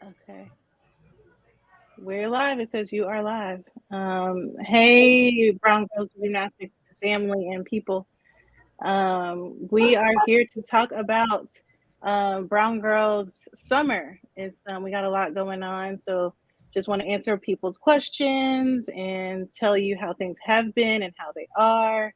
Okay. We're live. It says you are live. Hey, Brown Girls Gymnastics family and people. We are here to talk about Brown Girls Summer. It's we got a lot going on, so just want to answer people's questions and tell you how things have been and how they are.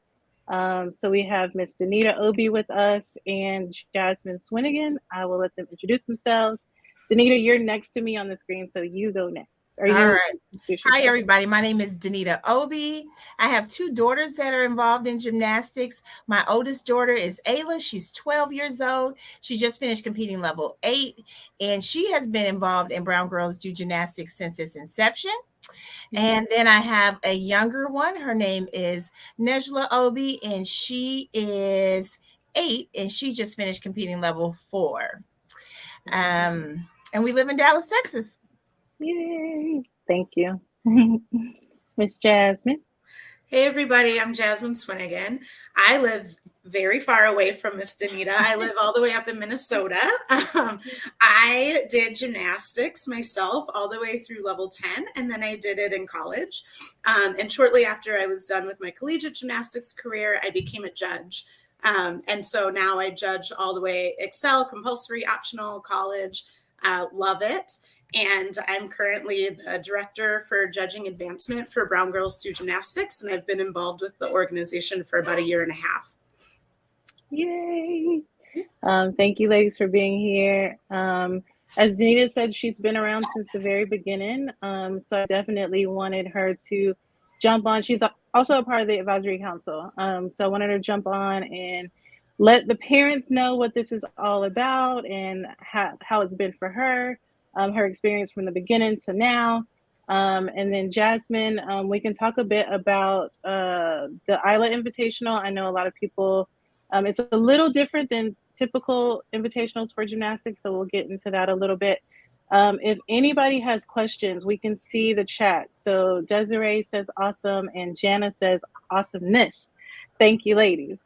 So we have Miss Danita Obi with us and Jasmine Swinigan. I will let them introduce themselves. Danita, you're next to me on the screen, so you go next. Or All you right. introduce Hi, yourself. everybody. My name is Danita Obi. I have two daughters that are involved in gymnastics. My oldest daughter is Ayla. She's 12 years old. She just finished competing level 8, and she has been involved in Brown Girls Do Gymnastics since its inception. And then I have a younger one. Her name is Nejla Obi, and she is 8, and she just finished competing level 4. And we live in Dallas, Texas. Yay! Thank you. Miss Jasmine. Hey everybody, I'm Jasmine Swinigan. I live very far away from Miss Danita. I live all the way up in Minnesota. I did gymnastics myself all the way through level 10, and then I did it in college. And shortly after I was done with my collegiate gymnastics career, I became a judge. And so now I judge all the way Excel, compulsory, optional, college. Love it. And I'm currently the director for judging advancement for Brown Girls Do Gymnastics, and I've been involved with the organization for about a year and a half. Yay! Thank you, ladies, for being here. As Danita said, she's been around since the very beginning, so I definitely wanted her to jump on. She's also a part of the advisory council, so I wanted her to jump on and let the parents know what this is all about and how it's been for her. Her experience from the beginning to now. And then Jasmine, we can talk a bit about the Isla Invitational. I know a lot of people, it's a little different than typical invitationals for gymnastics, so we'll get into that a little bit. If anybody has questions, we can see the chat. So Desiree says awesome, and Jana says awesomeness. Thank you, ladies.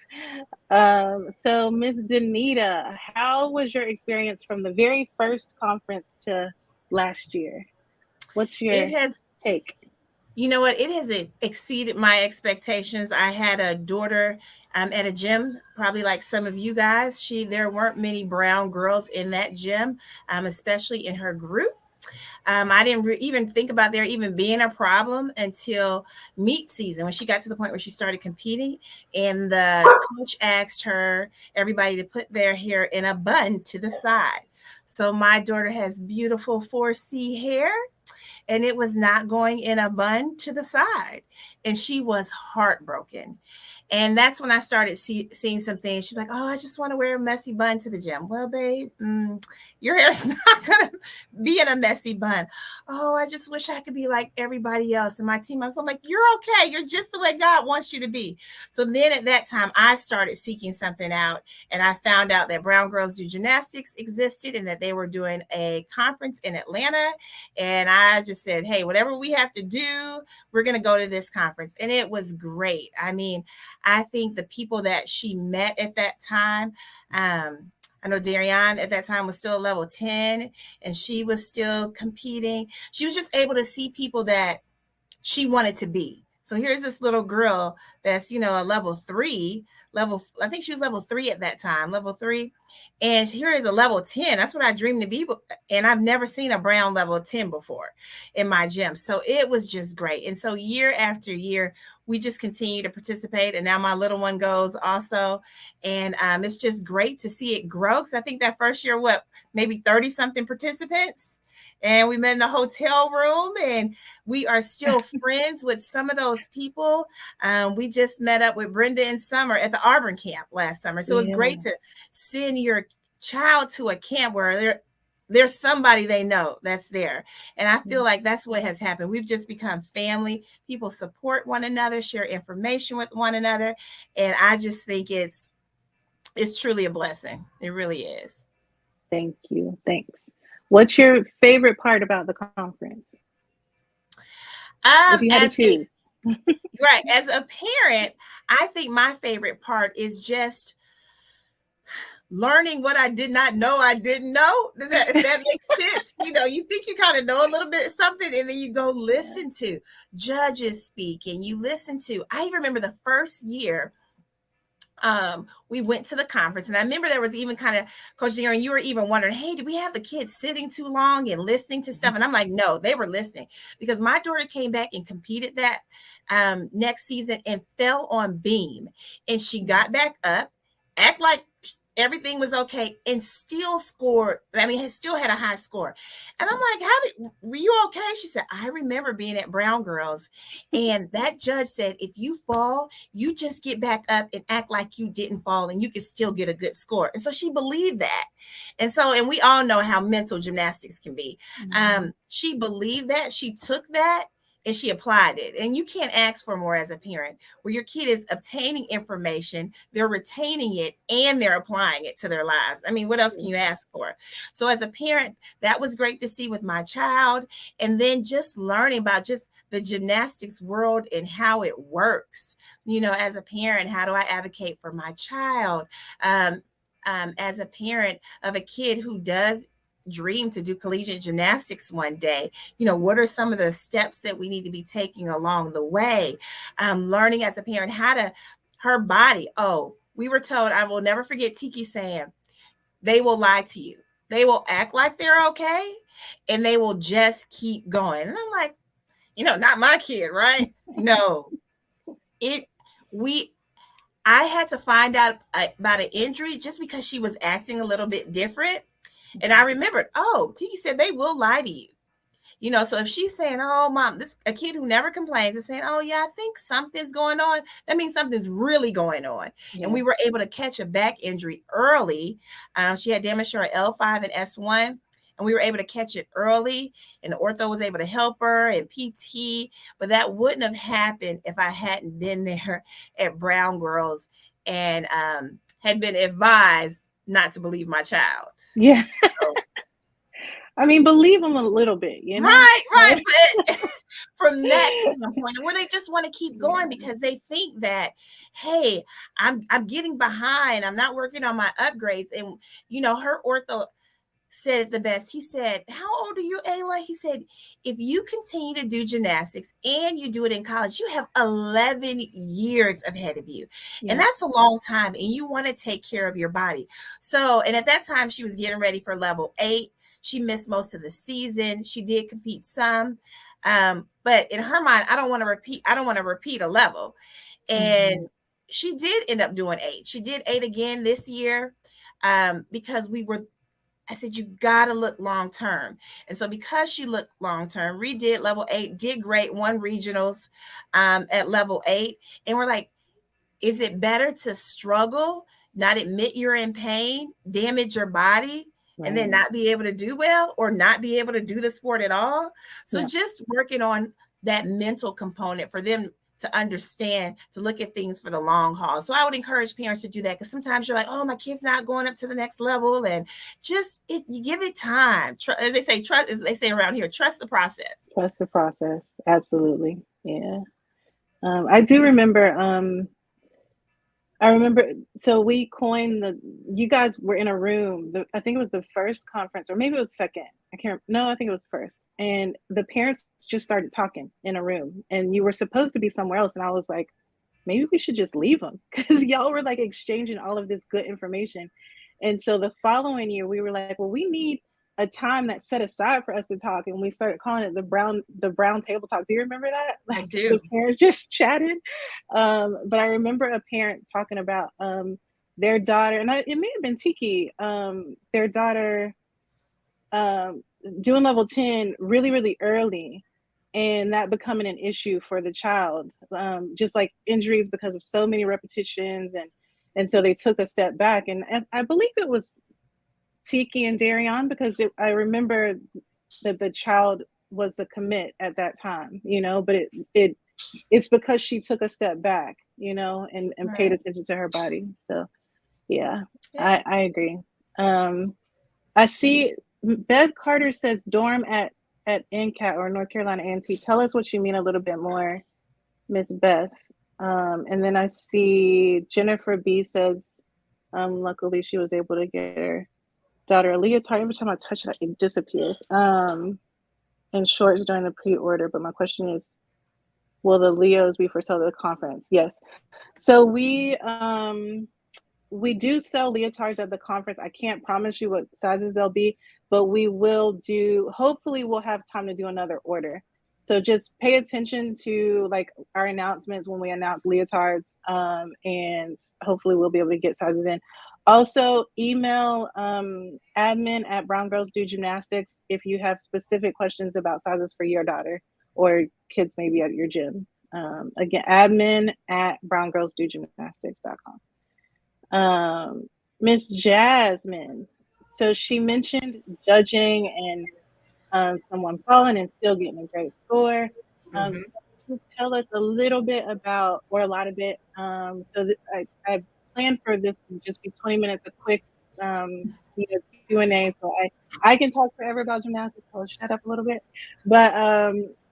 So, Miss Danita, how was your experience from the very first conference to last year? What's your It has, take? you know what, it has exceeded my expectations. I had a daughter at a gym, probably like some of you guys. There weren't many brown girls in that gym, especially in her group. I didn't even think about there even being a problem until meet season when she got to the point where she started competing, and the coach asked everybody to put their hair in a bun to the side. So my daughter has beautiful 4C hair, and it was not going in a bun to the side, and she was heartbroken. And that's when I started seeing some things. She's like, "Oh, I just want to wear a messy bun to the gym." Well, babe, your hair is not going to be in a messy bun. "Oh, I just wish I could be like everybody else in my team." I was like, "You're okay. You're just the way God wants you to be." So then at that time, I started seeking something out, and I found out that Brown Girls Do Gymnastics existed and that they were doing a conference in Atlanta. And I just said, "Hey, whatever we have to do, we're going to go to this conference." And it was great. I mean, I think the people that she met at that time, I know Darianne at that time was still a level 10, and she was still competing. She was just able to see people that she wanted to be. So here's this little girl that's, a I think she was level 3 at that time, level 3. And here is a level 10. That's what I dreamed to be. And I've never seen a brown level 10 before in my gym. So it was just great. And so year after year, we just continue to participate. And now my little one goes also. And it's just great to see it grow. Because I think that first year, maybe 30 something participants. And we met in a hotel room, and we are still friends with some of those people. We just met up with Brenda and Summer at the Auburn camp last summer. So it's great to send your child to a camp where there's somebody they know that's there. And I feel like that's what has happened. We've just become family. People support one another, share information with one another. And I just think it's truly a blessing. It really is. Thank you. Thanks. What's your favorite part about the conference? If you had to choose. Right. As a parent, I think my favorite part is just learning what I did not know I didn't know. If that makes sense, you think you kind of know a little bit of something, and then you go listen to judges speak, and you listen to. I remember the first year we went to the conference, and I remember there was even kind of, Coach Darren, you were even wondering, hey, did we have the kids sitting too long and listening to stuff? And I'm like, no, they were listening, because my daughter came back and competed that next season and fell on beam, and she got back up, act like everything was okay, and still scored. I mean, still had a high score. And I'm like, were you okay? She said, I remember being at Brown Girls, and that judge said, if you fall, you just get back up and act like you didn't fall, and you can still get a good score. And so she believed that. And we all know how mental gymnastics can be. She believed that, she took that, and she applied it. And you can't ask for more as a parent, where your kid is obtaining information, they're retaining it, and they're applying it to their lives. I mean, what else can you ask for? So as a parent, that was great to see with my child. And then just learning about just the gymnastics world and how it works. As a parent, how do I advocate for my child? As a parent of a kid who does dream to do collegiate gymnastics one day, what are some of the steps that we need to be taking along the way? Learning as a parent her body. Oh, we were told, I will never forget Tiki saying, they will lie to you. They will act like they're okay, and they will just keep going. And I'm like, not my kid, right? No. I had to find out about an injury just because she was acting a little bit different. And I remembered, Tiki said they will lie to you. So if she's saying, oh, mom, a kid who never complains is saying, oh, yeah, I think something's going on, that means something's really going on. Yeah. And we were able to catch a back injury early. She had damage to her L5 and S1, and we were able to catch it early, and the ortho was able to help her, and PT. But that wouldn't have happened if I hadn't been there at Brown Girls and had been advised not to believe my child. Yeah. So, I mean, believe them a little bit, Right. But from that standpoint, where they just want to keep going because they think that, hey, I'm getting behind. I'm not working on my upgrades. And, her ortho said it the best. He said, how old are you, Ayla? He said, if you continue to do gymnastics and you do it in college, you have 11 years ahead of you. Yeah. And that's a long time. And you want to take care of your body. So, and at that time, she was getting ready for level 8. She missed most of the season. She did compete some. But in her mind, I don't want to repeat a level. And she did end up doing 8. She did 8 again this year because I said, you got to look long-term. And so because she looked long-term, redid level 8, did great, won regionals at level 8. And we're like, is it better to struggle, not admit you're in pain, damage your body, and then not be able to do well or not be able to do the sport at all? So just working on that mental component for them to understand, to look at things for the long haul. So I would encourage parents to do that, because sometimes you're like, oh, my kid's not going up to the next level, and you give it time. As they say around here, trust the process. Trust the process. Absolutely. Yeah. I do remember, so we coined you guys were in a room, I think it was the first conference, or maybe it was second. I think it was first. And the parents just started talking in a room, and you were supposed to be somewhere else. And I was like, maybe we should just leave them, because y'all were like exchanging all of this good information. And so the following year we were like, well, we need a time that's set aside for us to talk. And we started calling it the brown table talk. Do you remember that? I do. The parents just chatted. But I remember a parent talking about their daughter, and it may have been Tiki, their daughter doing level 10 really, really early, and that becoming an issue for the child, just like injuries because of so many repetitions. And so they took a step back. And I believe it was Tiki and Darion, because I remember that the child was a commit at that time, but it's because she took a step back, and paid attention to her body. So yeah. I agree. I see Bev Carter says dorm at NCAT or North Carolina A&T. Tell us what you mean a little bit more, Miss Beth. And then I see Jennifer B says, luckily she was able to get her daughter a leotard. Every time I touch it, it disappears. And shorts during the pre-order. But my question is, will the Leos be for sale at the conference? Yes. So we do sell leotards at the conference. I can't promise you what sizes they'll be, but we will do, hopefully we'll have time to do another order. So just pay attention to like our announcements when we announce leotards, and hopefully we'll be able to get sizes in. Also, email admin at Brown Girls Do Gymnastics if you have specific questions about sizes for your daughter or kids maybe at your gym. Again, admin at browngirlsdogymnastics.com. Miss Jasmine, so she mentioned judging and someone falling and still getting a great score. Can you tell us a little bit about, or a lot of it? I planned for this to just be 20 minutes, a quick Q&A, so I can talk forever about gymnastics, so I'll shut up a little bit. But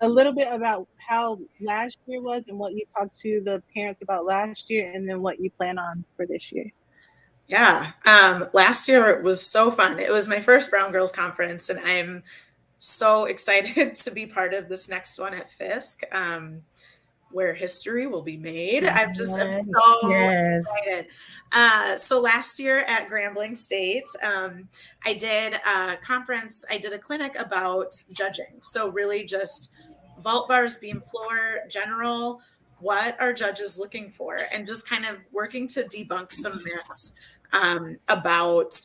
a little bit about how last year was and what you talked to the parents about last year, and then what you plan on for this year. Yeah. Last year was so fun. It was my first Brown Girls Conference, and I'm so excited to be part of this next one at Fisk, where history will be made. I'm so excited. So last year at Grambling State, I did a conference, I did a clinic about judging. So really just vault bars, beam floor, general, what are judges looking for? And just kind of working to debunk some myths about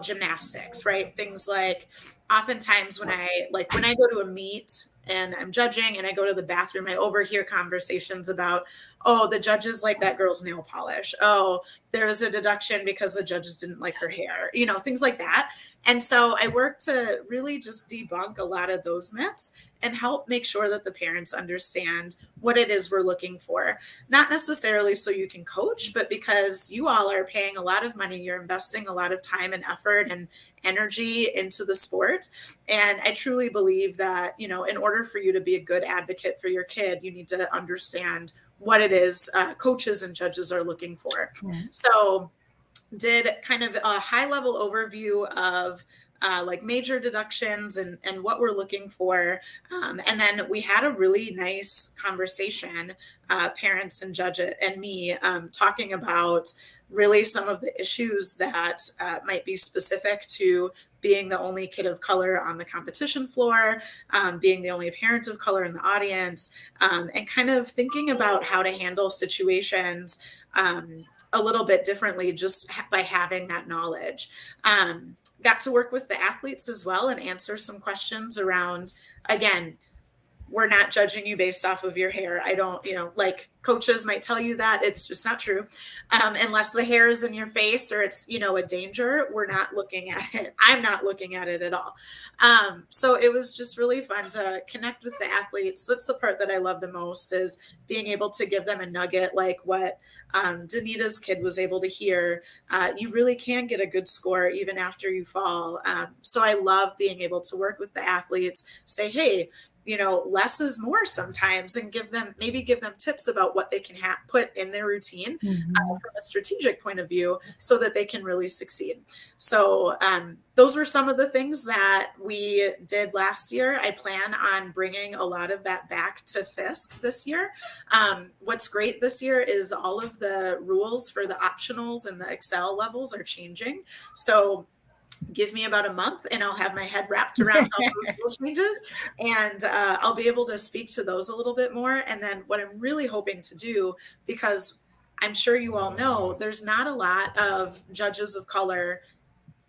gymnastics, right? Things like oftentimes when I go to a meet and I'm judging and I go to the bathroom, I overhear conversations about, oh, the judges like that girl's nail polish. Oh, there was a deduction because the judges didn't like her hair, things like that. And so I work to really just debunk a lot of those myths and help make sure that the parents understand what it is we're looking for. Not necessarily so you can coach, but because you all are paying a lot of money, you're investing a lot of time and effort and energy into the sport. And I truly believe that, in order for you to be a good advocate for your kid, you need to understand what it is coaches and judges are looking for. So did kind of a high level overview of major deductions and what we're looking for. And then we had a really nice conversation, parents and judge and me, talking about really some of the issues that might be specific to being the only kid of color on the competition floor, being the only parent of color in the audience, and kind of thinking about how to handle situations a little bit differently just by having that knowledge. Got to work with the athletes as well and answer some questions around, again, we're not judging you based off of your hair. I don't, like coaches might tell you that, it's just not true. Unless the hair is in your face or it's, a danger, we're not looking at it. I'm not looking at it at all. So it was just really fun to connect with the athletes. That's the part that I love the most, is being able to give them a nugget like what Danita's kid was able to hear. You really can get a good score even after you fall. So I love being able to work with the athletes, say, hey, less is more sometimes, and give them tips about what they can put in their routine from a strategic point of view so that they can really succeed. So those were some of the things that we did last year. I plan on bringing a lot of that back to Fisk this year. What's great this year is all of the rules for the optionals and the Excel levels are changing. So give me about a month and I'll have my head wrapped around all those rule changes, and I'll be able to speak to those a little bit more. And then what I'm really hoping to do, because I'm sure you all know, there's not a lot of judges of color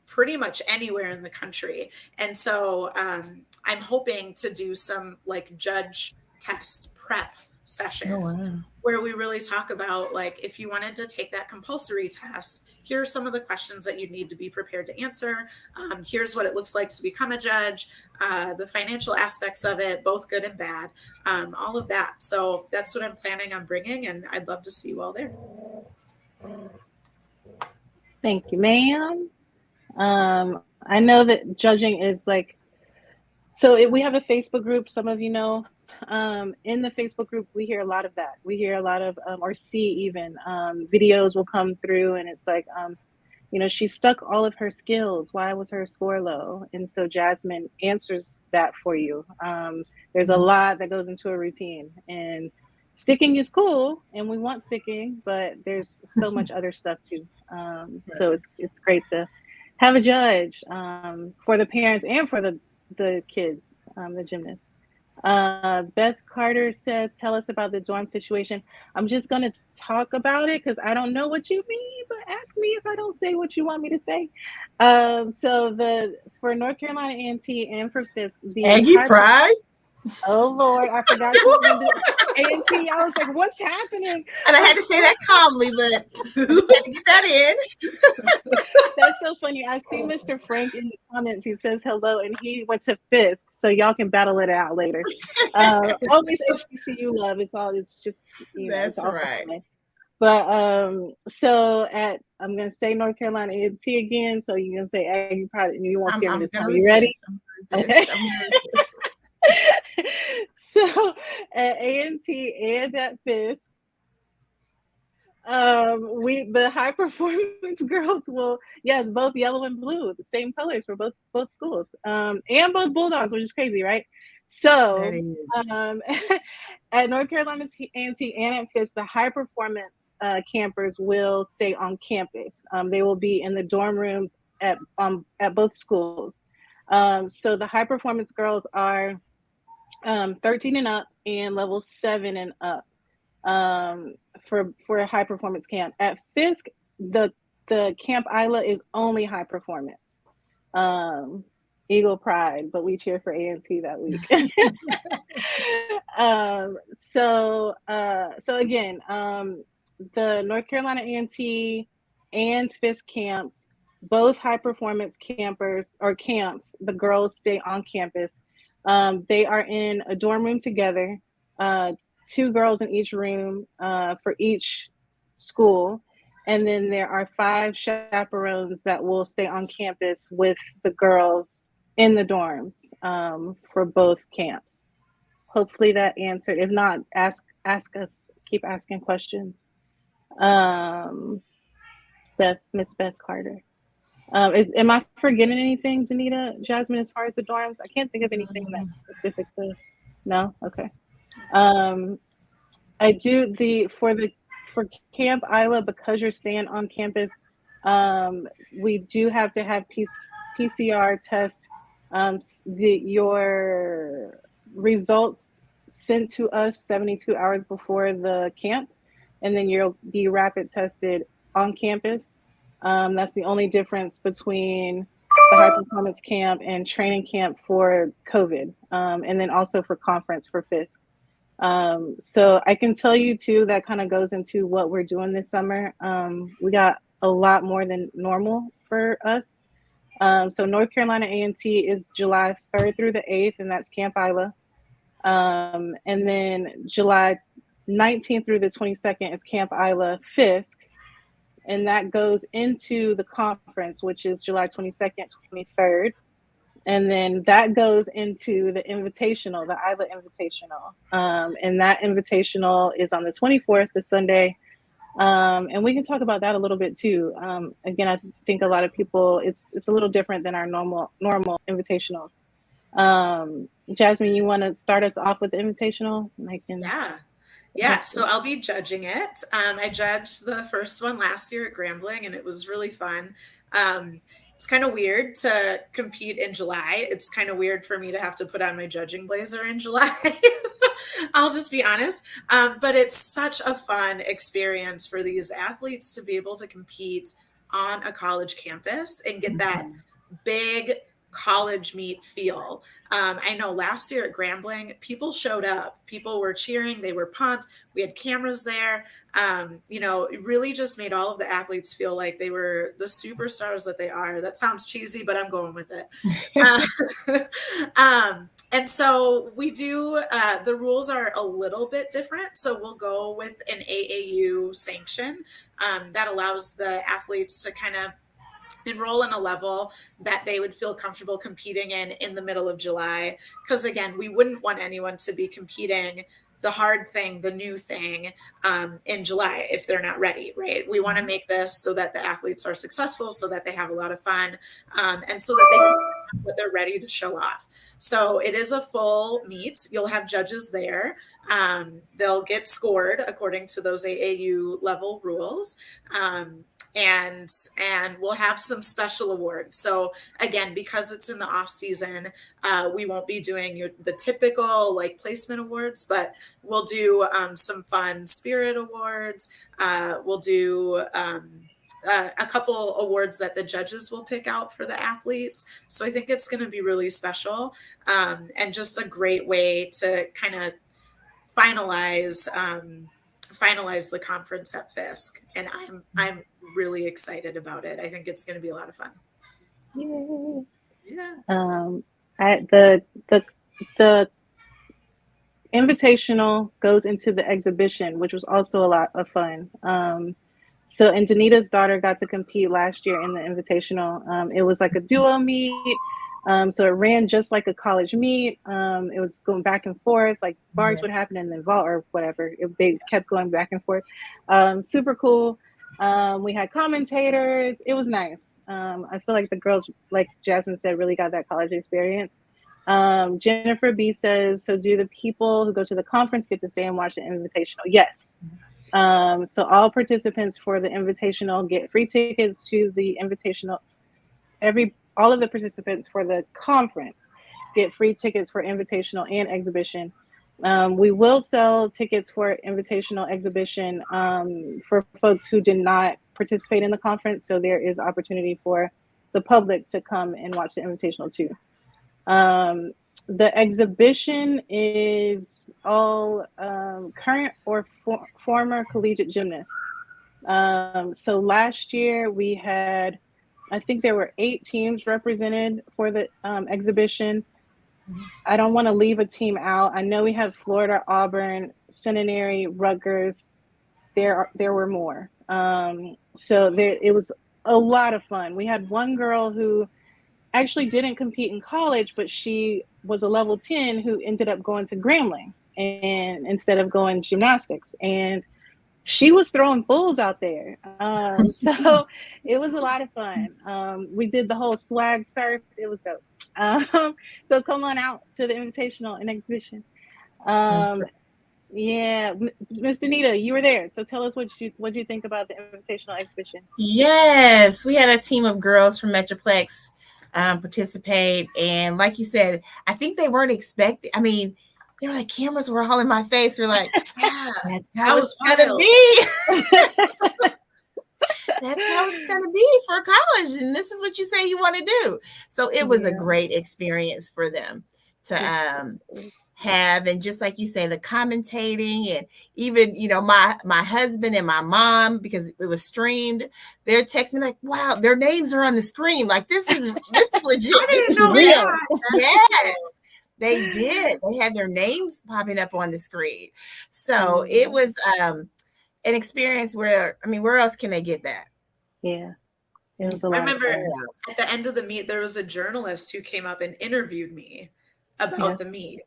pretty much anywhere in the country. And so I'm hoping to do some judge test prep sessions where we really talk about, if you wanted to take that compulsory test, here are some of the questions that you need to be prepared to answer. Here's what it looks like to become a judge, the financial aspects of it, both good and bad, all of that. So that's what I'm planning on bringing, and I'd love to see you all there. Thank you, ma'am. I know that judging is we have a Facebook group, some of you know. In the Facebook group, we hear a lot of that. We hear a lot of, or see even, videos will come through and it's she stuck all of her skills. Why was her score low? And so Jasmine answers that for you. There's a lot that goes into a routine, and sticking is cool, and we want sticking, but there's so much other stuff too. So it's great to have a judge for the parents and for the kids, the gymnasts. Beth Carter says, tell us about the dorm situation. I'm just going to talk about it because I don't know what you mean, but ask me if I don't say what you want me to say. For North Carolina A&T and for Fisk, Aggie pride. Oh Lord, I forgot you were going to do A&T. I was like, what's happening? And I had to say that calmly, but I had to get that in. That's so funny. I see Mr. Frank in the comments. He says hello, and he went to Fisk, so y'all can battle it out later. Always HBCU love. It's just That's it's all right. fun. But I'm gonna say North Carolina A&T again, so you're gonna say Aggie Pride, and you won't scare me this time. You ready? Okay. So at A&T and at Fisk, the high performance girls will, yes, both yellow and blue, the same colors for both schools, and both Bulldogs, which is crazy, right? So at North Carolina A&T and at Fisk, the high performance campers will stay on campus. They will be in the dorm rooms at both schools. So the high performance girls are 13 and up and level 7 and up. For a high performance camp. At Fisk, the Camp Isla is only high performance. Eagle Pride, but we cheer for A&T that week. So again, the North Carolina A&T and Fisk camps, both high performance campers or camps, the girls stay on campus. They are in a dorm room together. 2 girls in each room for each school. And then there are 5 chaperones that will stay on campus with the girls in the dorms for both camps. Hopefully that answered. If not, ask us, keep asking questions. Miss Beth Carter. Am I forgetting anything, Janita, Jasmine, as far as the dorms? I can't think of anything that's specific to, no? Okay. I do for Camp Isla, because you're staying on campus, we do have to have PCR test, your results sent to us 72 hours before the camp, and then you'll be rapid tested on campus. That's the only difference between the high performance camp and training camp for COVID, and then also for conference for Fisk. So I can tell you too, that kind of goes into what we're doing this summer. We got a lot more than normal for us. So North Carolina A&T is July 3rd through the 8th, and that's Camp Isla. And then July 19th through the 22nd is Camp Isla Fisk. And that goes into the conference, which is July 22nd, 23rd. And then that goes into the Invitational, the Isla Invitational. And that Invitational is on the 24th, the Sunday. And we can talk about that a little bit too. Again, I think a lot of people, it's a little different than our normal Invitationals. Jasmine, you want to start us off with the Invitational? Yeah, so I'll be judging it. I judged the first one last year at Grambling, and it was really fun. It's kind of weird to compete in July. It's kind of weird for me to have to put on my judging blazer in July. I'll just be honest. But it's such a fun experience for these athletes to be able to compete on a college campus and get that big college meet feel. I know last year at Grambling, people showed up. People were cheering. They were pumped. We had cameras there. It really just made all of the athletes feel like they were the superstars that they are. That sounds cheesy, but I'm going with it. And so we do, the rules are a little bit different. So we'll go with an AAU sanction that allows the athletes to kind of enroll in a level that they would feel comfortable competing in the middle of July. Because again, we wouldn't want anyone to be competing the hard thing, the new thing in July if they're not ready, right? We want to make this so that the athletes are successful, so that they have a lot of fun, and so that they can what they're ready to show off. So it is a full meet. You'll have judges there. They'll get scored according to those AAU level rules. And we'll have some special awards. So again, because it's in the off season, we won't be doing the typical like placement awards, but we'll do some fun spirit awards. We'll do a couple awards that the judges will pick out for the athletes. So I think it's going to be really special, and just a great way to kind of finalize the conference at Fisk. And I'm really excited about it. I think it's going to be a lot of fun. Yay. Yeah. At the invitational goes into the exhibition, which was also a lot of fun. So, and Danita's daughter got to compete last year in the invitational. It was like a duo meet. So it ran just like a college meet. It was going back and forth, like bars would happen and then vault or whatever. They kept going back and forth. Super cool. We had commentators. It was nice. I feel like the girls, like Jasmine said, really got that college experience. Jennifer B says, so do the people who go to the conference get to stay and watch the invitational? Yes. So all participants for the invitational get free tickets to the invitational. All of the participants for the conference get free tickets for invitational and exhibition. We will sell tickets for invitational exhibition for folks who did not participate in the conference. So there is opportunity for the public to come and watch the invitational too. The exhibition is all current or former collegiate gymnasts. So last year we had, I think there were 8 teams represented for the exhibition. I don't want to leave a team out. I know we have Florida, Auburn, Centenary, Rutgers. There were more. So it was a lot of fun. We had one girl who actually didn't compete in college, but she was a level 10 who ended up going to Grambling and instead of going gymnastics. And she was throwing bulls out there. So it was a lot of fun. We did the whole swag surf. It was dope. So come on out to the invitational and exhibition. Yeah, Miss Danita, you were there. So tell us what you think about the invitational exhibition. Yes, we had a team of girls from Metroplex participate. And like you said, I think they weren't expecting. I mean, they were like, cameras were all in my face. We're like, that's how it's gonna be. That's how it's gonna be for college, and this is what you say you want to do. So it was a great experience for them to have, and just like you say, the commentating, and even my husband and my mom, because it was streamed, they're texting me like, wow, their names are on the screen, like this is legit. This is real. Yes, they did. They had their names popping up on the screen. So it was an experience where, I mean, where else can they get that? Yeah. I remember at the end of the meet, there was a journalist who came up and interviewed me about the meet.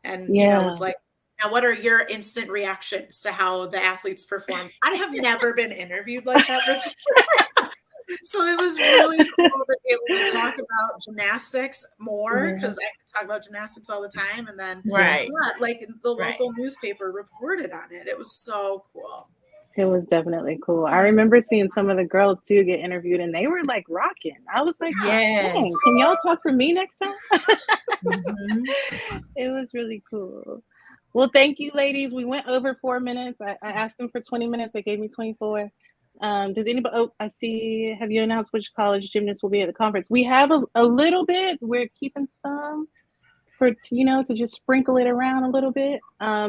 And was like, now what are your instant reactions to how the athletes perform? I have never been interviewed like that before. So it was really cool to be able to talk about gymnastics more, because I could talk about gymnastics all the time. And then like the local newspaper reported on it. It was so cool. It was definitely cool. I remember seeing some of the girls too get interviewed, and they were like rocking. I was like, dang, can y'all talk for me next time? It was really cool. Well, thank you, ladies. We went over 4 minutes. I asked them for 20 minutes. They gave me 24. Does anybody, I see, have you announced which college gymnasts will be at the conference? We have a little bit. We're keeping some for, to just sprinkle it around a little bit.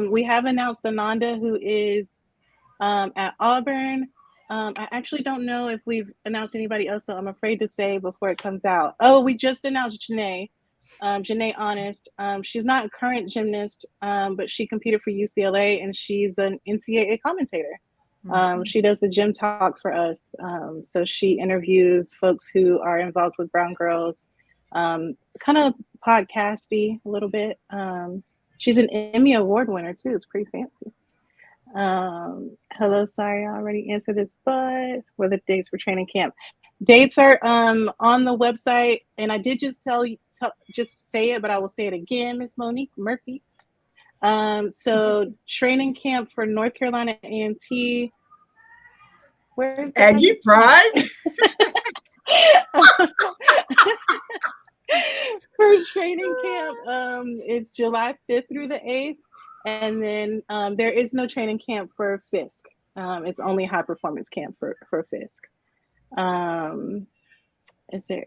We have announced Ananda, who is at Auburn. I actually don't know if we've announced anybody else, so I'm afraid to say before it comes out. Oh, we just announced Janae Honest. She's not a current gymnast, but she competed for UCLA, and she's an NCAA commentator. She does the gym talk for us. So she interviews folks who are involved with Brown Girls, kind of podcasty a little bit. She's an Emmy Award winner too. It's pretty fancy. Hello, sorry, I already answered this, but what are the dates for training camp? Dates are on the website, and I did just tell you, just say it, but I will say it again, Miss Monique Murphy. So training camp for North Carolina A&T. Where's the Aggie Pride? For training camp, it's July 5th through the 8th. And then there is no training camp for Fisk. It's only high performance camp for Fisk. Is there?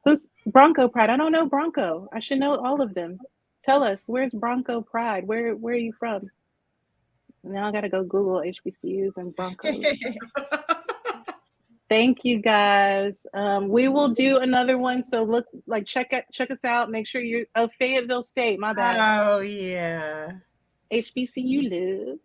Who's Bronco Pride? I don't know Bronco. I should know all of them. Tell us, where's Bronco Pride? Where are you from? Now I gotta go Google HBCUs and Broncos. Thank you guys. We will do another one. So look, like check us out. Make sure you're Fayetteville State. My bad. Oh yeah. HBCU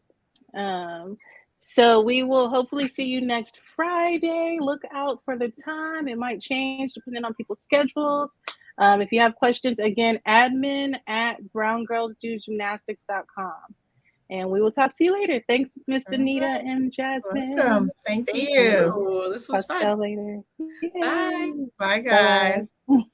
live. So we will hopefully see you next Friday. Look out for the time. It might change depending on people's schedules. If you have questions, again, admin@browngirlsdogymnastics.com. And we will talk to you later. Thanks, Miss Danita and Jasmine. Welcome. Thank you. This was Talk fun. to you later. Bye. Bye, guys. Bye.